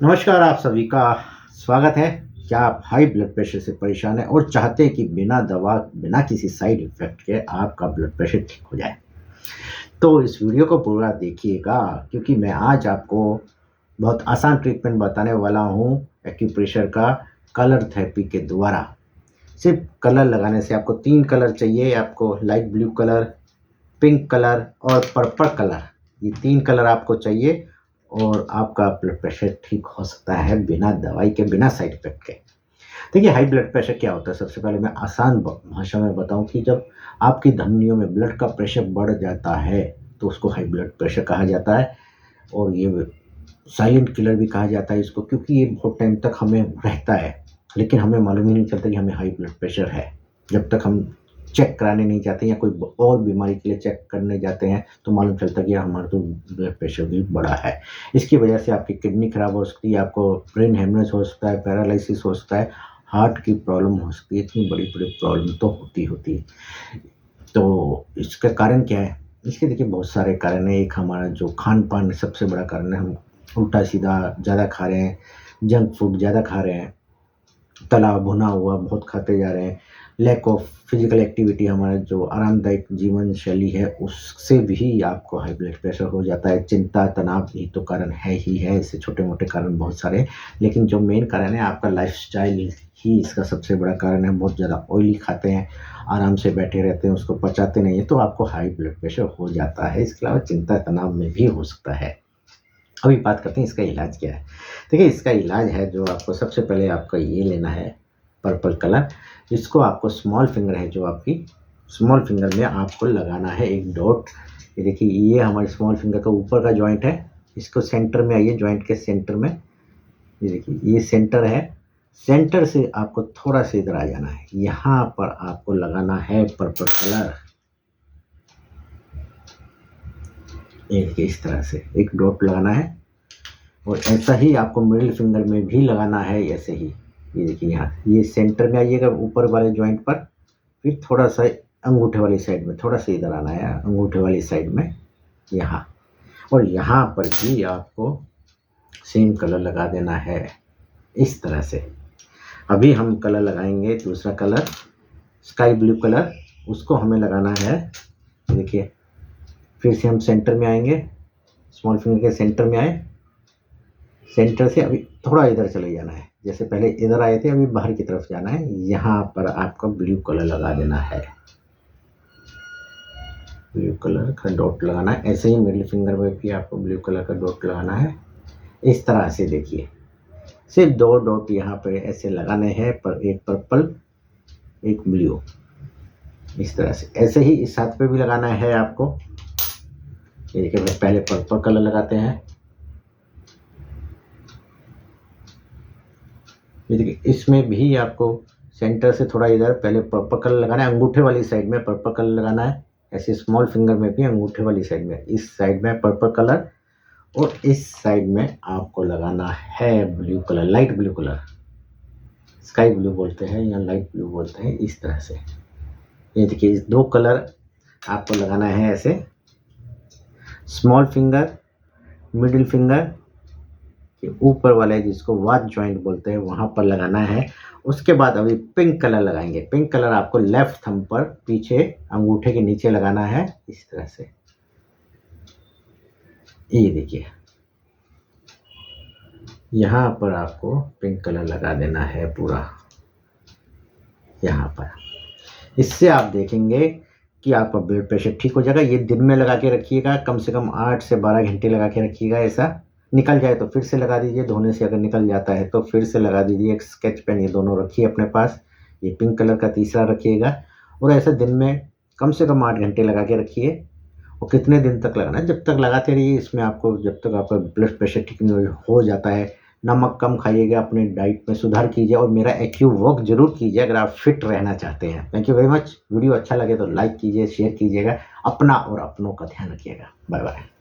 नमस्कार, आप सभी का स्वागत है। क्या आप हाई ब्लड प्रेशर से परेशान हैं और चाहते हैं कि बिना दवा, बिना किसी साइड इफ़ेक्ट के आपका ब्लड प्रेशर ठीक हो जाए? तो इस वीडियो को पूरा देखिएगा क्योंकि मैं आज आपको बहुत आसान ट्रीटमेंट बताने वाला हूँ एक्यूप्रेशर का कलर थेरेपी के द्वारा। सिर्फ़ कलर लगाने से आपको 3 कलर चाहिए, आपको light blue colour, pink colour और पर्पल कलर, ये 3 कलर आपको चाहिए और आपका ब्लड प्रेशर ठीक हो सकता है बिना दवाई के, बिना साइड इफ़ेक्ट के। देखिए, हाई ब्लड प्रेशर क्या होता है? सबसे पहले मैं आसान भाषा में बताऊँ कि जब आपकी धमनियों में ब्लड का प्रेशर बढ़ जाता है, तो उसको हाई ब्लड प्रेशर कहा जाता है और ये साइलेंट किलर भी कहा जाता है इसको, क्योंकि ये बहुत टाइम तक हमें रहता है, लेकिन हमें मालूम ही नहीं चलता कि हमें हाई ब्लड प्रेशर है। जब तक हम चेक कराने नहीं जाते या कोई और बीमारी के लिए चेक करने जाते हैं, तो मालूम चलता है कि हमारा तो ब्लड प्रेशर भी बढ़ा है। इसकी वजह से आपकी किडनी खराब हो सकती है, आपको ब्रेन हेमरेज हो सकता है, पैरालिसिस हो सकता है, हार्ट की प्रॉब्लम हो सकती है, इतनी बड़ी-बड़ी प्रॉब्लम तो होती है। तो इसका कारण क्या है? इसके देखिए बहुत सारे कारण हैं। एक हमारा जो खान-पान सबसे बड़ा कारण है, हम उल्टा-सीधा ज़्यादा खा रहे हैं, जंक फूड ज़्यादा खा रहे हैं, तला भुना हुआ बहुत खाते जा रहे हैं, लैक ऑफ फिजिकल एक्टिविटी, हमारा जो आरामदायक जीवन शैली है उससे भी आपको हाई ब्लड प्रेशर हो जाता है। चिंता, तनाव ही तो कारण है ही है, इससे छोटे-मोटे कारण बहुत सारे हैं, लेकिन जो मेन कारण है आपका लाइफ़स्टाइल ही इसका सबसे बड़ा कारण है। बहुत ज़्यादा ऑयली खाते हैं, आराम से बैठे रहते हैं, उसको पचाते नहीं हैं, तो आपको हाई ब्लड प्रेशर हो जाता है। इसके अलावा चिंता, तनाव में भी हो सकता है। अभी बात करते हैं इसका इलाज क्या है। देखिए, इसका इलाज है जो आपको सबसे पहले आपको ये लेना है पर्पल कलर। इसको आपको स्मॉल फिंगर है जो आपकी स्मॉल फिंगर में आपको लगाना है एक डॉट। ये देखिए, ये हमारे स्मॉल फिंगर का ऊपर का जॉइंट है, इसको सेंटर में आइए, जॉइंट के सेंटर में। ये देखिए, ये सेंटर है, सेंटर से आपको थोड़ा सा इधर आ जाना है, यहाँ पर आपको लगाना है पर्पल कलर। ये देखिए, इस तरह से एक डॉट लगाना है और ऐसा ही आपको मिडिल फिंगर में भी लगाना है, ऐसे ही। ये देखिए, यहाँ ये सेंटर में आइएगा ऊपर वाले जॉइंट पर, फिर थोड़ा सा अंगूठे वाली साइड में, थोड़ा सा इधर आना है अंगूठे वाली साइड में, यहाँ। और यहाँ पर भी आपको सेम कलर लगा देना है इस तरह से। अभी हम कलर लगाएंगे दूसरा कलर, स्काई ब्लू कलर, उसको हमें लगाना है। देखिए, फिर से हम सेंटर में आएंगे, स्मॉल फिंगर के सेंटर में आए, सेंटर से अभी थोड़ा इधर चले जाना है, जैसे पहले इधर आए थे अभी बाहर की तरफ जाना है, यहाँ पर आपको ब्लू कलर लगा देना है, ब्लू कलर का डॉट लगाना है। ऐसे ही मिडिल फिंगर में भी आपको ब्लू कलर का डॉट लगाना है इस तरह से। देखिए, सिर्फ 2 डॉट यहाँ पे ऐसे लगाने हैं, पर एक पर्पल एक ब्लू, इस तरह से। ऐसे ही इस हाथ पे भी लगाना है आपको। ये देखिए, पहले पर्पल कलर लगाते हैं। ये देखिए, इसमें भी आपको सेंटर से थोड़ा इधर पहले पर्पल कलर लगाना है, अंगूठे वाली साइड में पर्पल कलर लगाना है। ऐसे स्मॉल फिंगर में भी अंगूठे वाली साइड में, इस साइड में पर्पल कलर और इस साइड में आपको लगाना है blue colour, light blue colour, sky blue बोलते हैं या लाइट ब्लू बोलते हैं, इस तरह से। ये देखिए, इस 2 कलर आपको लगाना है ऐसे, स्मॉल फिंगर, मिडिल फिंगर के ऊपर वाले जिसको वात जॉइंट बोलते हैं वहाँ पर लगाना है। उसके बाद अभी पिंक कलर लगाएंगे। पिंक कलर आपको लेफ्ट थंब पर पीछे अंगूठे के नीचे लगाना है इस तरह से। ये देखिए, यहाँ पर आपको पिंक कलर लगा देना है पूरा यहाँ पर। इससे आप देखेंगे कि आपका ब्लड प्रेशर ठीक हो जाएगा। ये दिन में लगा के रखिएगा, कम से कम 8 से 12 घंटे लगा के रखिएगा। ऐसा निकल जाए तो फिर से लगा दीजिए, धोने से अगर निकल जाता है तो फिर से लगा दीजिए। एक स्केच पेन, ये दोनों रखिए अपने पास, ये पिंक कलर का तीसरा रखिएगा और ऐसा दिन में कम से कम 8 घंटे लगा के रखिए। और कितने दिन तक लगाना है? जब तक लगाते रहिए इसमें, आपको जब तक आपका ब्लड प्रेशर ठीक नहीं हो जाता है। नमक कम खाइएगा, अपने डाइट में सुधार कीजिए और मेरा एक्यू वॉक ज़रूर कीजिए अगर आप फिट रहना चाहते हैं। Thank you very much. Video अच्छा लगे तो लाइक कीजिए, शेयर कीजिएगा। अपना और अपनों का ध्यान रखिएगा। Bye bye.